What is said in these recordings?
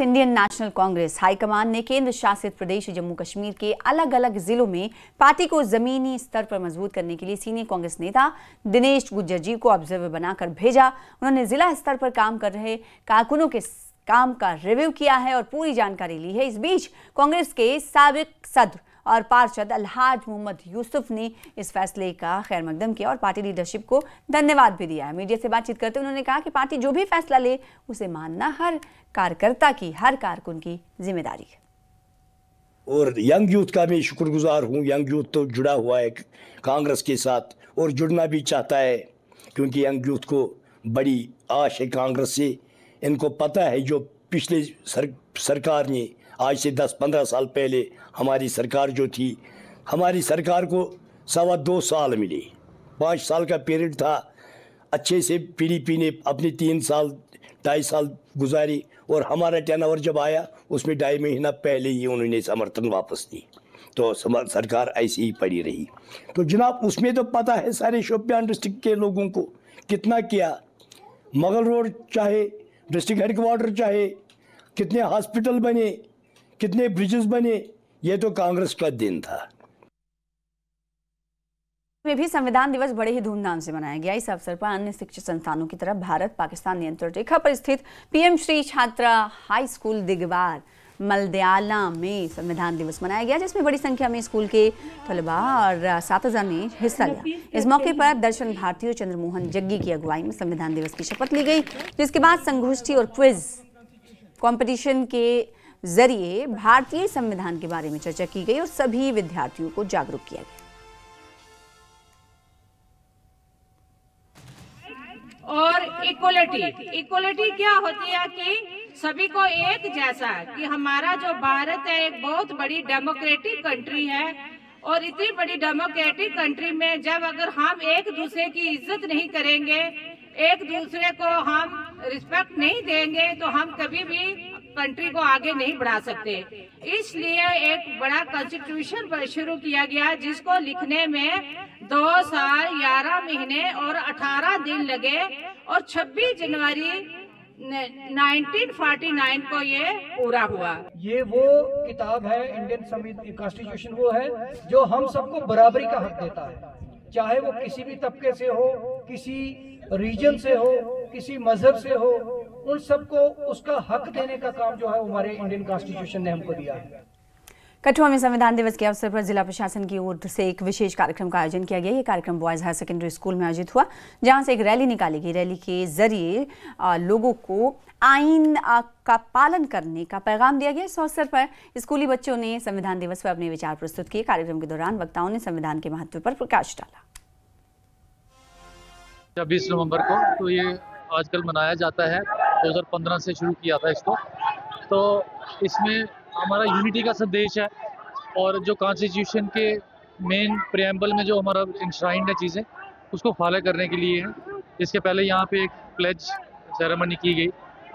Indian national Congress high command ने केंद्र शासित प्रदेश जम्मू कश्मीर के अलग अलग जिलों में पार्टी को जमीनी स्तर पर मजबूत करने के लिए सीनियर कांग्रेस नेता दिनेश गुज्जर जी को ऑब्जर्वर बनाकर भेजा। उन्होंने जिला स्तर पर काम कर रहे कारकुनों के काम का रिव्यू किया है और पूरी जानकारी ली है। इस बीच कांग्रेस के साबिक सदर और पार्षद अलहाज मोहम्मद यूसुफ ने इस फैसले का खैर मकदम किया और पार्टी लीडरशिप को धन्यवाद भी दिया है। मीडिया से बातचीत करते हुए उन्होंने कहा कि पार्टी जो भी फैसला ले उसे मानना हर कार्यकर्ता की, हर कारकुन की जिम्मेदारी है। और यंग यूथ का मैं शुक्रगुजार हूँ। यंग यूथ तो जुड़ा हुआ है कांग्रेस के साथ और जुड़ना भी चाहता है, क्योंकि यंग यूथ को बड़ी आश है कांग्रेस से। इनको पता है जो पिछले सरकार ने आज से 10-15 साल पहले हमारी सरकार जो थी, हमारी सरकार को 2.25 साल मिले। 5 साल का पीरियड था, अच्छे से पीडीपी ने अपनी 2.5 साल गुजारी और हमारा टर्नओवर जब आया उसमें 2.5 महीना पहले ही उन्होंने समर्थन वापस दी, तो सरकार ऐसी ही पड़ी रही। तो जनाब उसमें तो पता है सारे शोपियान डिस्ट्रिक्ट के लोगों को कितना किया। मुगल रोड चाहे डिस्ट्रिक्ट हेडक्वार्टर चाहे कितने हॉस्पिटल बने, कितने ब्रिजेस बने, ये तो कांग्रेस का दिन था। में भी संविधान दिवस बड़े ही धूमधाम से मनाया गया। इस अवसर पर अन्य शिक्षण संस्थानों की तरह भारत पाकिस्तान नियंत्रण रेखा पर स्थित पीएम श्री छात्रा हाई स्कूल दिगवार मलदयाला में संविधान दिवस मनाया गया, जिसमें बड़ी संख्या में स्कूल के तलबा और असातिज़ा ने हिस्सा लिया। इस मौके पर दर्शन भारती और चंद्रमोहन जग्गी की अगुवाई में संविधान दिवस की शपथ ली गई, जिसके बाद संगोष्ठी और क्विज कंपटीशन के जरिए भारतीय संविधान के बारे में चर्चा की गई और सभी विद्यार्थियों को जागरूक किया गया। और इक्वलिटी क्या होती है कि सभी को एक जैसा, कि हमारा जो भारत है एक बहुत बड़ी डेमोक्रेटिक कंट्री है और इतनी बड़ी डेमोक्रेटिक कंट्री में जब अगर हम एक दूसरे की इज्जत नहीं करेंगे, एक दूसरे को हम रिस्पेक्ट नहीं देंगे, तो हम कभी भी कंट्री को आगे नहीं बढ़ा सकते। इसलिए एक बड़ा कॉन्स्टिट्यूशन शुरू किया गया, जिसको लिखने में 2 साल 11 महीने और 18 दिन लगे और 26 जनवरी 1949 को ये पूरा हुआ। ये वो किताब है, इंडियन संविधान कॉन्स्टिट्यूशन वो है जो हम सबको बराबरी का हक देता है, चाहे वो किसी भी तबके से हो, किसी रीजन से हो, किसी मजहब से हो, उन सबको उसका हक देने का काम जो है हमारे इंडियन कॉन्स्टिट्यूशन ने हमको दिया है। कठुआ में संविधान दिवस के अवसर पर जिला प्रशासन की ओर से एक विशेष कार्यक्रम का आयोजन किया गया। ये कार्यक्रम बॉयज हायर सेकेंडरी स्कूल में आयोजित हुआ, जहां से एक रैली निकाली गई। रैली के जरिए लोगों को आईन का पालन करने का पैगाम दिया गया। इस अवसर पर स्कूली बच्चों ने संविधान दिवस पर अपने विचार प्रस्तुत किए। कार्यक्रम के दौरान वक्ताओं ने संविधान के महत्व पर प्रकाश डाला। 26 नवंबर को तो ये आजकल मनाया जाता है, 2015 से शुरू किया था इसको। तो इसमें हमारा यूनिटी का संदेश है और जो कॉन्स्टिट्यूशन के मेन प्रेम्बल में जो हमारा इंश्राइंड है चीज़ें, उसको फॉलो करने के लिए है। इसके पहले यहाँ पे एक प्लेज सेरेमनी की गई,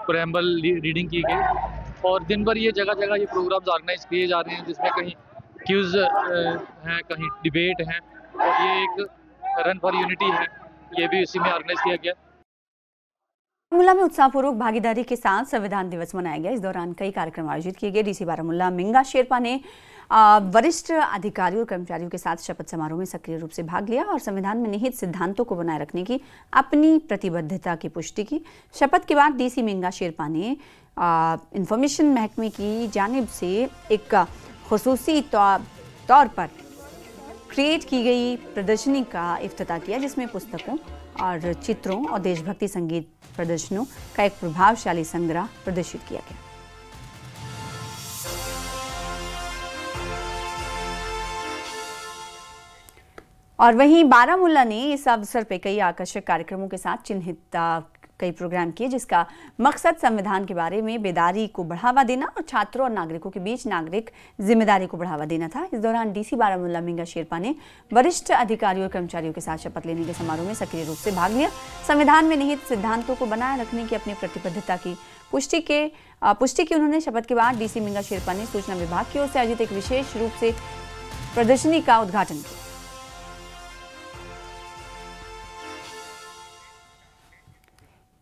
प्रेम्बल रीडिंग की गई और दिन भर ये जगह जगह ये प्रोग्राम्स ऑर्गेनाइज किए जा रहे हैं, जिसमें कहीं क्यूज हैं, कहीं डिबेट हैं और ये एक रन फॉर यूनिटी है, ये भी इसी में ऑर्गेनाइज किया गया। बारामूला में उत्साहपूर्वक भागीदारी के साथ संविधान दिवस मनाया गया। इस दौरान कई कार्यक्रम आयोजित किए गए। डीसी बारामूला मिंगा शेरपा ने वरिष्ठ अधिकारियों और कर्मचारियों के साथ शपथ समारोह में सक्रिय रूप से भाग लिया और संविधान में निहित सिद्धांतों को बनाए रखने की अपनी प्रतिबद्धता की पुष्टि की। शपथ के बाद डीसी मिंगा शेरपा ने इंफॉर्मेशन महकमे की जानिब से एक खुसूसी तौर पर क्रिएट की गई प्रदर्शनी का इफ्तिताह किया, जिसमें पुस्तकों और चित्रों और देशभक्ति संगीत प्रदर्शनों का एक प्रभावशाली संग्रह प्रदर्शित किया गया। और वहीं बारामूला ने इस अवसर पर कई आकर्षक कार्यक्रमों के साथ चिन्हित कई प्रोग्राम किए, जिसका मकसद संविधान के बारे में बेदारी को बढ़ावा देना और छात्रों और नागरिकों के बीच नागरिक जिम्मेदारी को बढ़ावा देना था। इस दौरान डीसी बारामूला मिंगा शेरपा ने वरिष्ठ अधिकारियों और कर्मचारियों के साथ शपथ लेने के समारोह में सक्रिय रूप से भाग लिया। संविधान में निहित सिद्धांतों को बनाए रखने की अपनी प्रतिबद्धता की पुष्टि की उन्होंने शपथ के बाद डीसी मिंगा शेरपा ने सूचना विभाग की ओर से आयोजित एक विशेष रूप से प्रदर्शनी का उद्घाटन किया।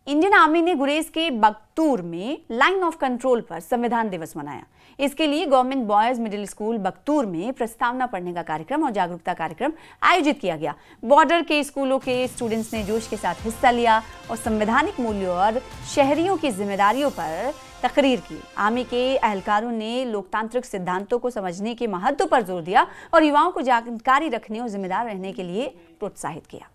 इंडियन आर्मी ने गुरेज के बख्तूर में लाइन ऑफ कंट्रोल पर संविधान दिवस मनाया। इसके लिए गवर्नमेंट बॉयज मिडिल स्कूल बख्तूर में प्रस्तावना पढ़ने का कार्यक्रम और जागरूकता कार्यक्रम आयोजित किया गया। बॉर्डर के स्कूलों के स्टूडेंट्स ने जोश के साथ हिस्सा लिया और संवैधानिक मूल्यों और शहरियों की जिम्मेदारियों पर तकरीर की। आर्मी के एहलकारों ने लोकतांत्रिक सिद्धांतों को समझने के महत्व पर जोर दिया और युवाओं को जानकारी रखने और जिम्मेदार रहने के लिए प्रोत्साहित किया।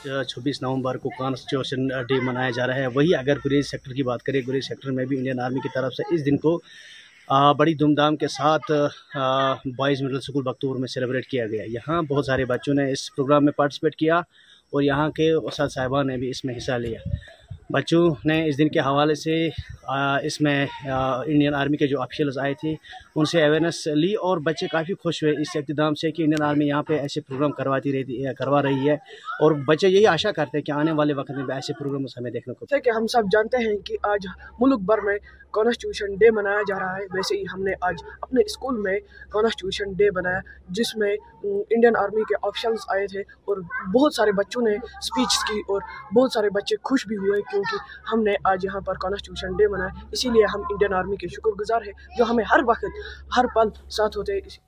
26 नवंबर को कॉन्स्टिट्यूशन डे मनाया जा रहा है। वही अगर गुरेज सेक्टर की बात करें, गुरेज सेक्टर में भी इंडियन आर्मी की तरफ से इस दिन को बड़ी धूमधाम के साथ बॉयज़ मिडिल स्कूल बख्तूर में सेलिब्रेट किया गया। यहाँ बहुत सारे बच्चों ने इस प्रोग्राम में पार्टिसिपेट किया और यहाँ के उस्ताद साहिबान ने भी इसमें हिस्सा लिया। बच्चों ने इस दिन के हवाले से इसमें इंडियन आर्मी के जो ऑफिशियल्स आए थे उनसे अवेयरनेस ली और बच्चे काफ़ी खुश हुए इस इक़्तिदाम से कि इंडियन आर्मी यहाँ पे ऐसे प्रोग्राम करवा रही है और बच्चे यही आशा करते हैं कि आने वाले वक्त में भी ऐसे प्रोग्राम्स हमें देखने को। जैसे कि हम सब जानते हैं कि आज मुल्क भर में कॉन्स्टिट्यूशन डे मनाया जा रहा है, वैसे ही हमने आज अपने स्कूल में कॉन्स्टिट्यूशन डे बनाया जिसमें इंडियन आर्मी के ऑफिशियल्स आए थे और बहुत सारे बच्चों ने स्पीच की और बहुत सारे बच्चे खुश भी हुए क्योंकि हमने आज यहाँ पर कॉन्स्टिट्यूशन डे मनाया। इसीलिए हम इंडियन आर्मी के शुक्रगुजार हैं जो हमें हर वक्त हर पल साथ होते हैं।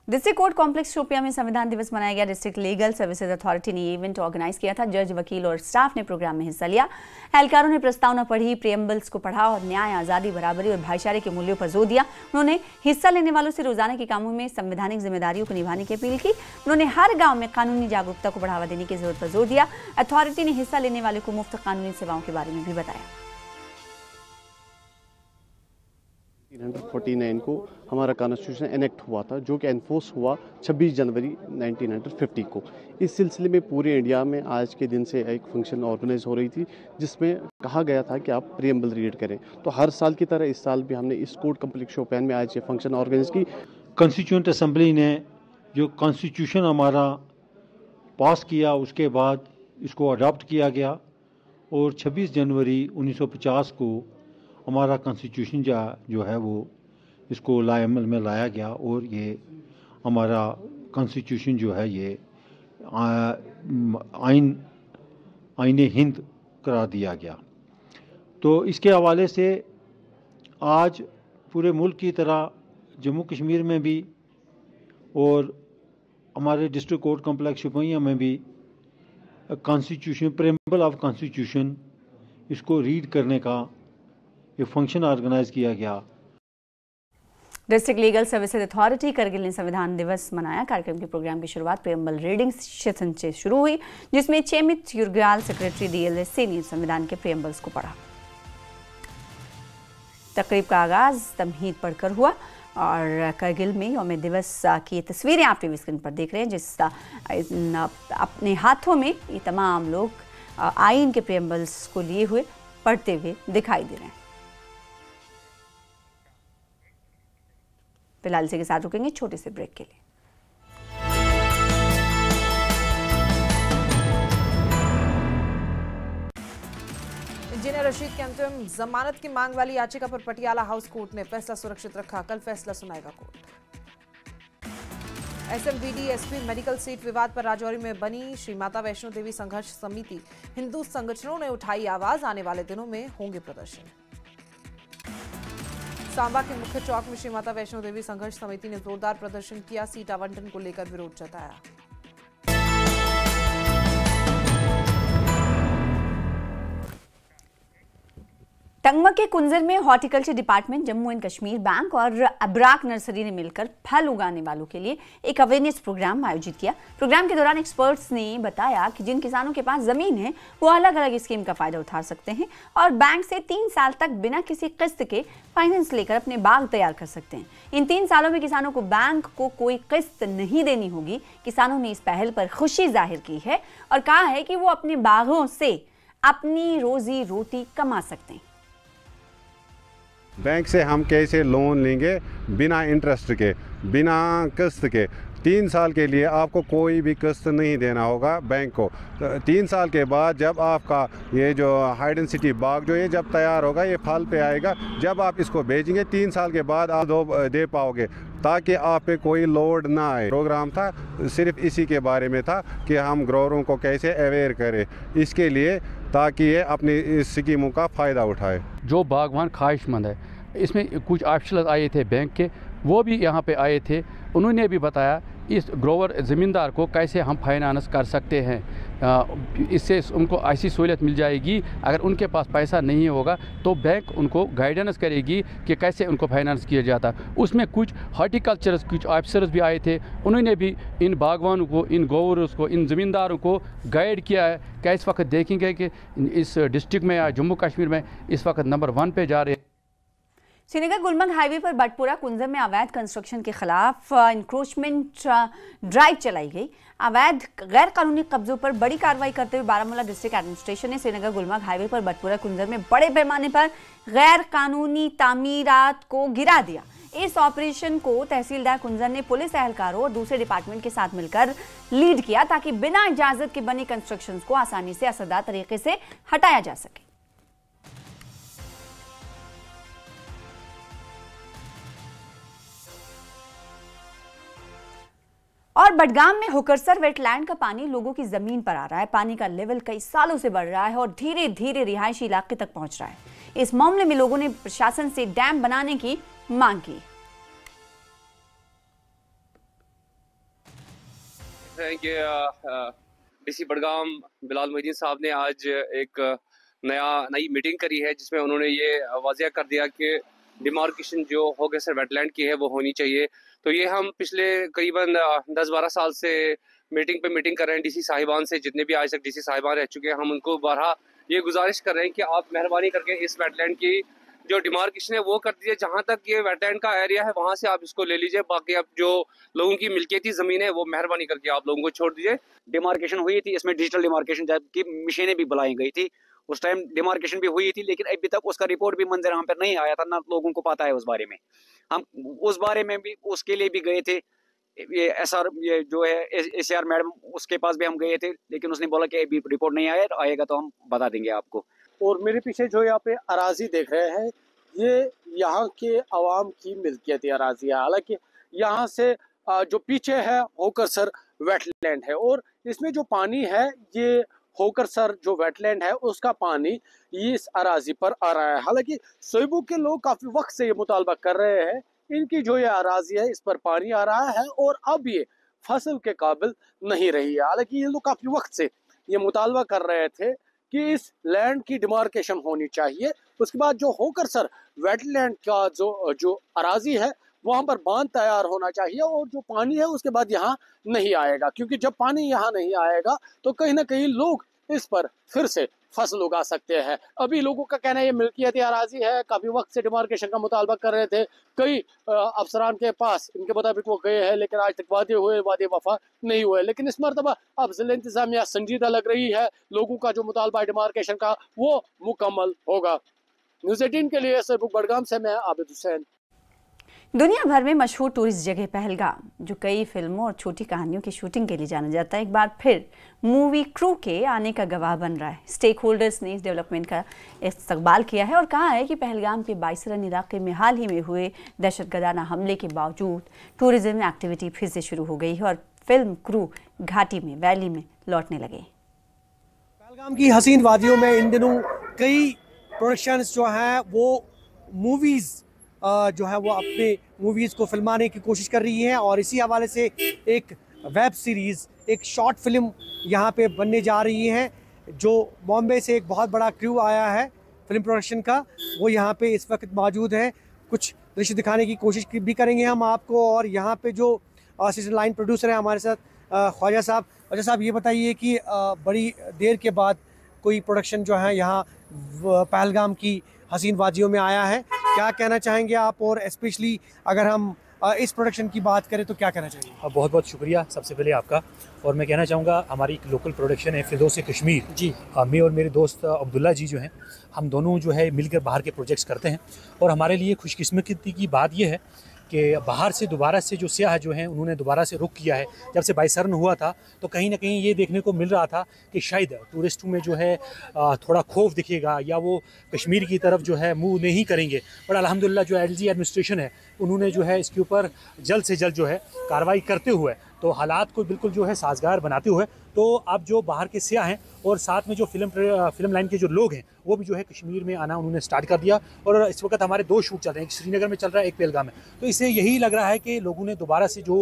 डिस्ट्रिक्ट कोर्ट कॉम्प्लेक्स शोपियां में संविधान दिवस मनाया गया। डिस्ट्रिक्ट लीगल सर्विसेज अथॉरिटी ने ये इवेंट ऑर्गेनाइज किया था। जज, वकील और स्टाफ ने प्रोग्राम में हिस्सा लिया। एहलकारों ने प्रस्तावना पढ़ी, प्रियम्बल्स को पढ़ा और न्याय, आज़ादी, बराबरी और भाईचारे के मूल्यों पर जोर दिया। उन्होंने हिस्सा लेने वालों से रोजाना के कामों में संवैधानिक जिम्मेदारियों को निभाने की अपील की। उन्होंने हर गाँव में कानूनी जागरूकता को बढ़ावा देने की जरूरत पर जोर दिया। अथॉरिटी ने हिस्सा लेने वालों को मुफ्त कानूनी सेवाओं के बारे में भी बताया। 1949 को हमारा कॉन्स्टिट्यूशन एनेक्ट हुआ था जो कि एनफोर्स हुआ 26 जनवरी 1950 को। इस सिलसिले में पूरे इंडिया में आज के दिन से एक फंक्शन ऑर्गेनाइज हो रही थी जिसमें कहा गया था कि आप प्रियम्बल रीड करें। तो हर साल की तरह इस साल भी हमने इस कोर्ट कॉम्प्लेक्स शोपियां में आज ये फंक्शन ऑर्गेनाइज की। कॉन्स्टिट्यूंट असेंबली ने जो कॉन्स्टिट्यूशन हमारा पास किया उसके बाद इसको अडॉप्ट किया गया और 26 जनवरी 1950 को हमारा कॉन्स्टिट्यूशन जो है वो इसको लाएअमल में लाया गया और ये हमारा कॉन्स्टिट्यूशन जो है ये आईन हिंद करार दिया गया। तो इसके हवाले से आज पूरे मुल्क की तरह जम्मू कश्मीर में भी और हमारे डिस्ट्रिक्ट कोर्ट कॉम्प्लेक्स शोपियां में भी कॉन्स्टिट्यूशन, प्रियम्बल ऑफ कॉन्स्टिट्यूशन, इसको रीड करने का ये फंक्शन ऑर्गेनाइज किया गया। District legal services authority Kargil ने संविधान दिवस मनाया। कार्यक्रम के प्रोग्राम की शुरुआत प्रियम्बल रीडिंग सेशन से शुरू हुई जिसमें चेमित युरगाल, सेक्रेटरी DLSA ने संविधान के प्रियम्बल्स को पढ़ा। तकरीब का आगाज तमहीद पढ़कर हुआ और करगिल में यौम दिवस की तस्वीरें आप टीवी स्क्रीन पर देख रहे हैं जिस अपने हाथों में ये तमाम लोग आइन के प्रियम्बल्स को लिए हुए पढ़ते हुए दिखाई दे रहे हैं। फिलहाल इसी के साथ रुकेंगे छोटे से ब्रेक के लिए। इंजीनियर रशीद की अंतिम जमानत की मांग वाली याचिका पर पटियाला हाउस कोर्ट ने फैसला सुरक्षित रखा। कल फैसला सुनाएगा court. SMVD SP medical seat विवाद पर राजौरी में बनी श्री माता वैष्णो देवी संघर्ष समिति हिंदू संगठनों ने उठाई आवाज। आने वाले दिनों में होंगे प्रदर्शन। सांबा के मुख्य चौक में श्री माता वैष्णो देवी संघर्ष समिति ने जोरदार प्रदर्शन किया। सीट आवंटन को लेकर विरोध जताया। टंगमा के कुंजर में horticulture department, Jammu and Kashmir bank और अब्राक नर्सरी ने मिलकर फल उगाने वालों के लिए एक अवेयरनेस प्रोग्राम आयोजित किया। प्रोग्राम के दौरान एक्सपर्ट्स ने बताया कि जिन किसानों के पास जमीन है वो अलग अलग स्कीम का फायदा उठा सकते हैं और बैंक से 3 साल तक बिना किसी किस्त के फाइनेंस लेकर अपने बाग तैयार कर सकते हैं। इन 3 सालों में किसानों को बैंक को कोई किस्त नहीं देनी होगी। किसानों ने इस पहल पर खुशी जाहिर की है और कहा है कि वो अपने बागों से अपनी रोजी रोटी कमा सकते हैं। बैंक से हम कैसे लोन लेंगे बिना इंटरेस्ट के, बिना किस्त के। 3 साल के लिए आपको कोई भी किस्त नहीं देना होगा बैंक को। 3 साल के बाद जब आपका ये जो हाइड एंड सिटी बाग जो ये जब तैयार होगा, ये फल पे आएगा, जब आप इसको बेचेंगे 3 साल के बाद आप दे पाओगे। ताकि आप पे कोई लोड ना आए। प्रोग्राम था सिर्फ इसी के बारे में था कि हम ग्रोअरों को कैसे अवेयर करें इसके लिए, ताकि ये अपनी इस स्कीमों का फ़ायदा उठाए। जो बागवान ख्वाहिशमंद है, इसमें कुछ ऑफिशियल आए थे बैंक के, वो भी यहाँ पे आए थे। उन्होंने भी बताया इस ग्रोवर ज़मींदार को कैसे हम फाइनेंस कर सकते हैं, इससे उनको ऐसी सहूलियत मिल जाएगी। अगर उनके पास पैसा नहीं होगा तो बैंक उनको गाइडेंस करेगी कि कैसे उनको फाइनेंस किया जाता। उसमें कुछ हॉर्टिकल्चरस कुछ ऑफिसर्स भी आए थे, उन्होंने भी इन बागवानों को, इन ग्रोवर्स को, इन ज़मींदारों को गाइड किया है। क्या इस वक्त देखेंगे कि इस डिस्ट्रिक्ट में या जम्मू कश्मीर में इस वक्त नंबर 1 पे जा रहे हैं। श्रीनगर गुलमर्ग हाईवे पर बटपुरा कुंजम में अवैध कंस्ट्रक्शन के खिलाफ इंक्रोचमेंट ड्राइव चलाई गई। अवैध गैर कानूनी कब्जों पर बड़ी कार्रवाई करते हुए बारामूला डिस्ट्रिक्ट एडमिनिस्ट्रेशन ने श्रीनगर गुलमर्ग हाईवे पर बटपुरा कुंजम में बड़े पैमाने पर गैर कानूनी तामीरात को गिरा दिया। इस ऑपरेशन को तहसीलदार कुंजम ने पुलिस एहलकारों और दूसरे डिपार्टमेंट के साथ मिलकर लीड किया, ताकि बिना इजाजत के बने कंस्ट्रक्शन को आसानी से असरदार तरीके से हटाया जा सके। और बडगाम में हुकरसर वेटलैंड का पानी लोगों की जमीन पर आ रहा है। पानी का लेवल कई सालों से बढ़ रहा है और धीरे धीरे रिहायशी इलाके तक पहुंच रहा है। इस मामले में लोगों ने प्रशासन से डैम बनाने की मांग की। डीसी बडगाम बिलाल मोहिद्दीन साहब ने आज एक नई मीटिंग करी है, जिसमें उन्होंने ये वाज़िया कर दिया कि डिमार्केशन जो हुकरसर वेटलैंड की है वो होनी चाहिए। तो ये हम पिछले करीबन 10-12 साल से मीटिंग पे मीटिंग कर रहे हैं डीसी साहिबान से। जितने भी आज तक डीसी साहिबान रह चुके हैं, हम उनको बारहा ये गुजारिश कर रहे हैं कि आप मेहरबानी करके इस वेटलैंड की जो डिमार्केशन है वो कर दीजिए। जहाँ तक ये वेटलैंड का एरिया है वहाँ से आप इसको ले लीजिए, बाकी अब जो लोगों की मिल्कियती ज़मीन है वो मेहरबानी करके आप लोगों को छोड़ दीजिए। डिमार्केशन हुई थी, इसमें डिजिटल डिमार्केशन जबकि मशीनें भी बुलाई गई थी, उस टाइम डिमार्केशन भी हुई थी, लेकिन अभी तक उसका रिपोर्ट भी मंजर हम पर नहीं आया था, ना लोगों को पता है उस बारे में। हम उस बारे में भी उसके लिए भी गए थे, ये एसआर ये जो है एसआर मैडम, उसके पास भी हम गए थे, लेकिन उसने बोला कि अभी रिपोर्ट नहीं आएगा तो हम बता देंगे आपको। और मेरे पीछे जो यहाँ पे अराजी देख रहे हैं, ये यहाँ के अवाम की मिल्कियती अराजी है। हालांकि यहाँ से जो पीछे है हुकरसर वेटलैंड है और इसमें जो पानी है ये हुकरसर जो वेटलैंड है उसका पानी इस अराजी पर आ रहा है। हालांकि सोइबू के लोग काफ़ी वक्त से ये मुतालबा कर रहे हैं, इनकी जो ये अराजी है इस पर पानी आ रहा है और अब ये फसल के काबिल नहीं रही है। हालांकि ये लोग काफ़ी वक्त से ये मुतालबा कर रहे थे कि इस लैंड की डिमार्केशन होनी चाहिए। उसके बाद जो हुकरसर वेटलैंड का जो अराजी है वहाँ पर बांध तैयार होना चाहिए और जो पानी है उसके बाद यहाँ नहीं आएगा, क्योंकि जब पानी यहाँ नहीं आएगा तो कहीं ना कहीं लोग इस पर फिर से फसल उगा सकते हैं। अभी लोगों का कहना है ये मिल्कियती अराजी है, काफ़ी वक्त से डिमार्केशन का मुतालबा कर रहे थे, कई अफसरान के पास इनके मुताबिक वो गए हैं, लेकिन आज तक वादे वफा नहीं हुए। लेकिन इस मरतबा अब ज़िला इंतज़ामिया संजीदा लग रही है, लोगों का जो मुतालबा है डिमार्केशन का वो मुकम्मल होगा। न्यूज़ 18 के लिए सबक बडगाम से मैं आबिद हुसैन। दुनिया भर में मशहूर टूरिस्ट जगह पहलगाम, जो कई फिल्मों और छोटी कहानियों की शूटिंग के लिए जाना जाता है, एक बार फिर मूवी क्रू के आने का गवाह बन रहा है। स्टेक होल्डर्स ने इस डेवलपमेंट का इस्तकबाल किया है और कहा है कि पहलगाम के बाइसरन इलाके में हाल ही में हुए दहशतगर्दाना हमले के बावजूद टूरिज्म एक्टिविटी फिर से शुरू हो गई है और फिल्म क्रू घाटी में, वैली में लौटने लगे। पहलगाम की हसीन वादियों में इन दिनों कई प्रोडक्शंस जो हैं वो मूवीज़ जो है वो अपने मूवीज़ को फिल्माने की कोशिश कर रही है और इसी हवाले से एक वेब सीरीज़, एक शॉर्ट फिल्म यहाँ पे बनने जा रही है। जो बॉम्बे से एक बहुत बड़ा क्रू आया है फिल्म प्रोडक्शन का, वो यहाँ पे इस वक्त मौजूद है। कुछ दृश्य दिखाने की कोशिश भी करेंगे हम आपको। और यहाँ पे जो सीजन लाइन प्रोड्यूसर है हमारे साथ ख्वाजा साहब। ख्वाजा साहब, ये बताइए कि बड़ी देर के बाद कोई प्रोडक्शन जो है यहाँ पहलगाम की हसीन वादियों में आया है, क्या कहना चाहेंगे आप? और स्पेशली अगर हम इस प्रोडक्शन की बात करें तो क्या कहना चाहिए? बहुत बहुत शुक्रिया सबसे पहले आपका। और मैं कहना चाहूँगा हमारी एक लोकल प्रोडक्शन है फिरदौस कश्मीर जी, मैं और मेरे दोस्त अब्दुल्ला जी जो हैं, हम दोनों जो है मिलकर बाहर के प्रोजेक्ट्स करते हैं। और हमारे लिए खुशकिस्मती की बात यह है कि बाहर से दोबारा से जो सियाह जो हैं उन्होंने दोबारा से रुख किया है। जब से बाइसर्न हुआ था तो कहीं ना कहीं ये देखने को मिल रहा था कि शायद टूरिस्टों में जो है थोड़ा खौफ दिखेगा या वो कश्मीर की तरफ जो है मुँह नहीं करेंगे। पर अल्हम्दुलिल्लाह जो एलजी एडमिनिस्ट्रेशन है उन्होंने जो है इसके ऊपर जल्द से जल्द जो है कार्रवाई करते हुए तो हालात को बिल्कुल जो है साजगार बनाते हुए तो अब जो बाहर के सियाह हैं और साथ में जो फिल्म लाइन के जो लोग हैं वो भी जो है कश्मीर में आना उन्होंने स्टार्ट कर दिया। और इस वक्त हमारे 2 शूट चल रहे हैं, एक श्रीनगर में चल रहा है, एक पहलगाम में। तो इससे यही लग रहा है कि लोगों ने दोबारा से जो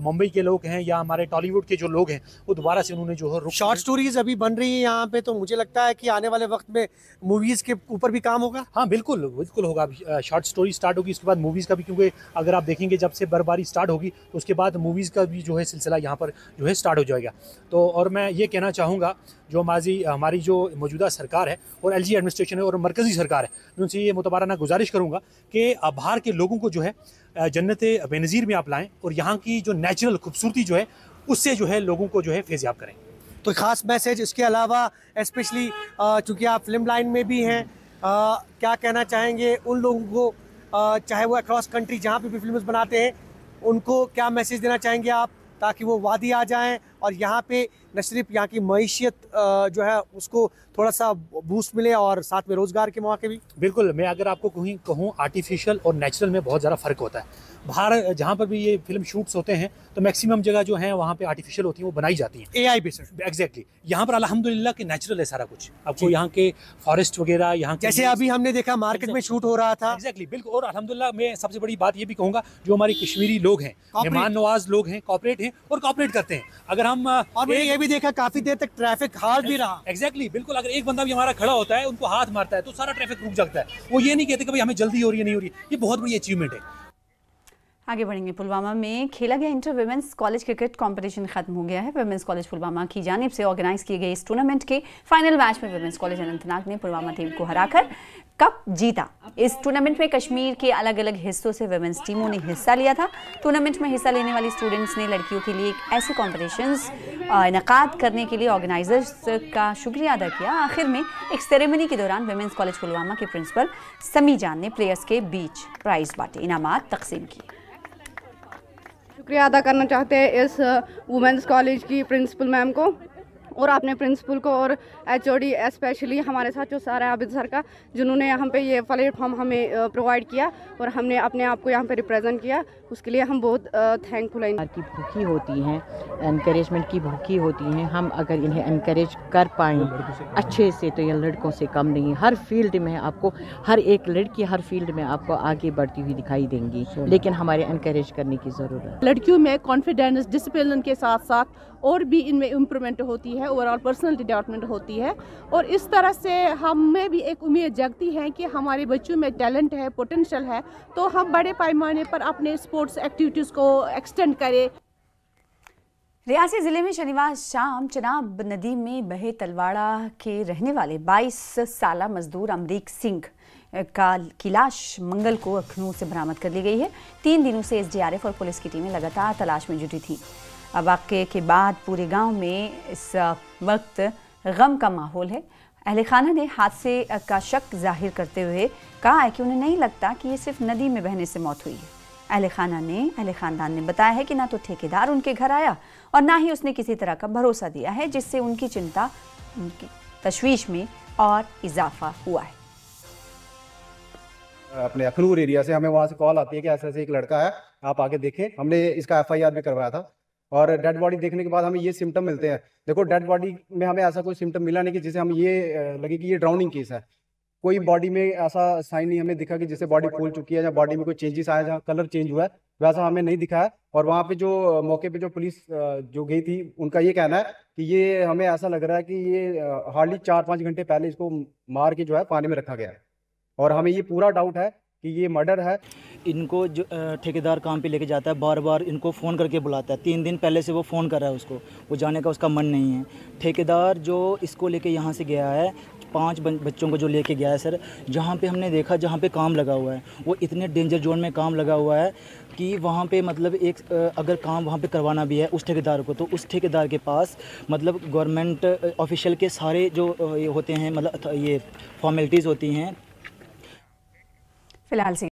मुंबई के लोग हैं या हमारे टॉलीवुड के जो लोग हैं वो दोबारा से उन्होंने जो है शॉर्ट स्टोरीज अभी बन रही है यहाँ पे, तो मुझे लगता है कि आने वाले वक्त में मूवीज़ के ऊपर भी काम होगा। हाँ बिल्कुल बिल्कुल होगा। शॉर्ट स्टोरी स्टार्ट होगी, उसके बाद मूवीज़ का भी, क्योंकि अगर आप देखेंगे जब से बर्फबारी स्टार्ट होगी तो उसके बाद मूवीज़ का भी जो है सिलसिला यहाँ पर जो है स्टार्ट हो जाएगा। तो और मैं ये कहना चाहूँगा जो हमारी जो मौजूदा सरकार है और एलजी एडमिनिस्ट्रेशन है और मरकज़ी सरकार है, मैं उनसे ये मुतबाराना गुजारिश करूँगा कि बाहर के लोगों को जो है जन्नत बेनज़ीर में आप लाएँ और यहाँ की जो नेचुरल खूबसूरती जो है उससे जो है लोगों को जो है फैज़याब करें। तो ख़ास मैसेज इसके अलावा स्पेशली चूँकि आप फिल्म लाइन में भी हैं, क्या कहना चाहेंगे उन लोगों को चाहे वो अक्रॉस कंट्री जहाँ पे भी फिल्म बनाते हैं उनको क्या मैसेज देना चाहेंगे आप, ताकि वो वादी आ जाएं और यहाँ पे न सिर्फ यहाँ की मईशियत जो है उसको थोड़ा सा बूस्ट मिले और साथ में रोज़गार के मौके भी। बिल्कुल, मैं अगर आपको कहूँ आर्टिफिशियल और नेचुरल में बहुत ज़्यादा फ़र्क होता है। बाहर जहाँ पर भी ये फिल्म शूट्स होते हैं तो मैक्सिमम जगह जो है वहाँ पे आर्टिफिशियल होती हैं, वो बनाई जाती हैं AI बेस्ड। एग्जैक्टली, यहाँ पर अल्हम्दुलिल्लाह कि नेचुरल है सारा कुछ। आपको यहाँ के फॉरेस्ट वगैरह यहाँ जैसे अभी हमने देखा मार्केट में शूट हो रहा था। एग्जैक्टली बिल्कुल। और अल्हम्दुलिल्लाह मैं सबसे बड़ी बात ये भी कहूँगा जो हमारे कश्मीरी लोग हैं, मेहमान नवाज लोग हैं, कॉपरेट हैं और कॉपरेट करते हैं। अगर हम और मैंने ये भी देखा काफ़ी देर तक ट्रैफिक हाल भी रहा। एग्जैक्टली बिल्कुल। अगर एक बंदा भी हमारा खड़ा होता है उनको हाथ मारता है तो सारा ट्रैफिक रुक जाता है। वो ये नहीं कहते कि भाई हमें जल्दी हो रही है, नहीं हो रही है। ये बहुत बड़ी अचीवमेंट है। आगे बढ़ेंगे। पुलवामा में खेला गया inter women's college cricket competition खत्म हो गया है। विमेंस कॉलेज पुलवामा की जानिब से ऑर्गेनाइज किए गए इस टूर्नामेंट के फाइनल मैच में विमेंस कॉलेज अनंतनाग ने पुलवामा टीम को हराकर कप जीता। इस टूर्नामेंट में कश्मीर के अलग अलग हिस्सों से विमेंस टीमों ने हिस्सा लिया था। टूर्नामेंट में हिस्सा लेने वाली स्टूडेंट्स ने लड़कियों के लिए ऐसे कॉम्पिटिशन्स इनकाद करने के लिए ऑर्गेनाइजर्स का शुक्रिया अदा किया। आखिर में एक सेरेमनी के दौरान विमेंस कॉलेज पुलवामा के प्रिंसिपल समी जान ने प्लेयर्स के बीच प्राइज बांटे, इनामात तकसीम किए। शुक्रिया अदा करना चाहते हैं इस वुमेंस कॉलेज की प्रिंसिपल मैम को और अपने प्रिंसिपल को और HOD स्पेशली हमारे साथ जो सारा आबिद सर का, जिन्होंने यहाँ पे ये प्लेटफॉर्म हमें प्रोवाइड किया और हमने अपने आप को यहाँ पे रिप्रेजेंट किया, उसके लिए हम बहुत थैंकफुल हैं। की भूखी होती हैं, एनकरेजमेंट की भूखी होती हैं। हम अगर इन्हें एनकरेज कर पाएँ अच्छे से तो ये लड़कों से कम नहीं। हर फील्ड में आपको, हर एक लड़की हर फील्ड में आपको आगे बढ़ती हुई दिखाई देंगी, लेकिन हमारे एनकरेज करने की ज़रूरत है। लड़कियों में कॉन्फिडेंस, डिसिप्लिन के साथ साथ और भी इनमें इम्प्रूवमेंट होती है, ओवरऑल पर्सनैलिटी डेवलपमेंट होती है और इस तरह से हमें भी एक उम्मीद जगती है कि हमारे बच्चों में टैलेंट है, पोटेंशियल है, तो हम बड़े पैमाने पर अपने स्पोर्ट्स एक्टिविटीज़ को एक्सटेंड करें। रियासी जिले में शनिवार शाम चिनाब नदी में बहे तलवाड़ा के रहने वाले 22 साला मजदूर अमरीक सिंह की लाश मंगल को अखनूर से बरामद कर ली गई है। 3 दिनों से SDRF और पुलिस की टीमें लगातार तलाश में जुटी थीं। वाक़े के बाद पूरे गांव में इस वक्त गम का माहौल है। अहले खाना ने हादसे का शक जाहिर करते हुए कहा है कि उन्हें नहीं लगता कि ये सिर्फ नदी में बहने से मौत हुई है। अहले खानदान ने बताया है कि ना तो ठेकेदार उनके घर आया और ना ही उसने किसी तरह का भरोसा दिया है, जिससे उनकी चिंता, उनकी तशवीश में और इजाफा हुआ है। अपने अखनूर एरिया से हमें वहाँ से कॉल आती है कि ऐसे ऐसे एक लड़का है, आप आके देखें। हमने इसका FIR भी करवाया था और डेड बॉडी देखने के बाद हमें ये सिम्टम मिलते हैं। देखो डेड बॉडी में हमें ऐसा कोई सिम्टम मिला नहीं कि जिसे हम ये लगे कि ये ड्राउनिंग केस है। कोई बॉडी में ऐसा साइन नहीं हमें दिखा कि जिससे बॉडी फूल चुकी है या बॉडी में कोई चेंजेस आया, जहाँ कलर चेंज हुआ है, वैसा हमें नहीं दिखा है। और वहाँ पे जो मौके पे जो पुलिस जो गई थी उनका ये कहना है कि ये हमें ऐसा लग रहा है कि ये हार्डली 4-5 घंटे पहले इसको मार के जो है पानी में रखा गया है और हमें ये पूरा डाउट है कि ये मर्डर है। इनको जो ठेकेदार काम पे लेके जाता है, बार बार इनको फ़ोन करके बुलाता है। 3 दिन पहले से वो फ़ोन कर रहा है उसको, वो जाने का उसका मन नहीं है। ठेकेदार जो इसको लेके यहाँ से गया है, 5 बच्चों को जो लेके गया है सर, जहाँ पे हमने देखा जहाँ पे काम लगा हुआ है, वो इतने डेंजर जोन में काम लगा हुआ है कि वहाँ पे मतलब एक अगर काम वहाँ पे करवाना भी है उस ठेकेदार को, तो उस ठेकेदार के पास मतलब गवर्नमेंट ऑफिशियल के सारे जो ये होते हैं, मतलब ये फॉर्मेलिटीज़ होती हैं। फिलहाल से